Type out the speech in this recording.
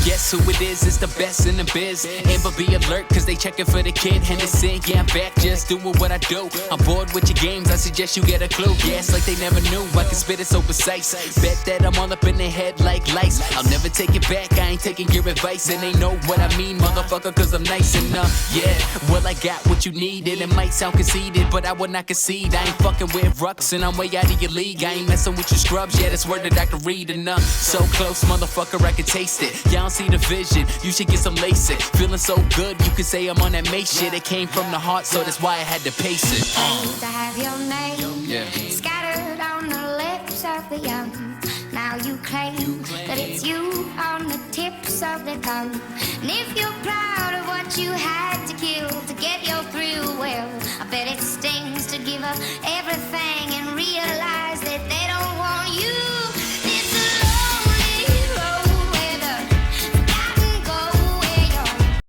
Guess who it is? It's the best in the biz. Amber, be alert, cause they checking for the kid Henderson. Yeah, I'm back, just doing what I do. I'm bored with your games, I suggest you get a clue. Yeah, it's like they never knew, I can spit it so precise. Bet that I'm all up in their head like lice. I'll never take it back, I ain't taking your advice. And they know what I mean, motherfucker, cause I'm nice enough. Yeah, well, I got what you needed. It might sound conceited, but I would not concede. I ain't fucking with rucks, and I'm way out of your league. I ain't messing with your scrubs, yeah, that's word that I can read enough. So close, motherfucker, I can taste it. Y'all don't see the vision, you should get some LASIK. Feeling so good, you can say I'm on that May shit. It came from the heart, so that's why I had to pace it. Hate to have your name scattered on the lips of the young. Now you claim that it's you on the tips of the tongue. And if you're proud of what you had to kill to get your thrill, well, I bet it stings to give up everything and realize that they don't want you.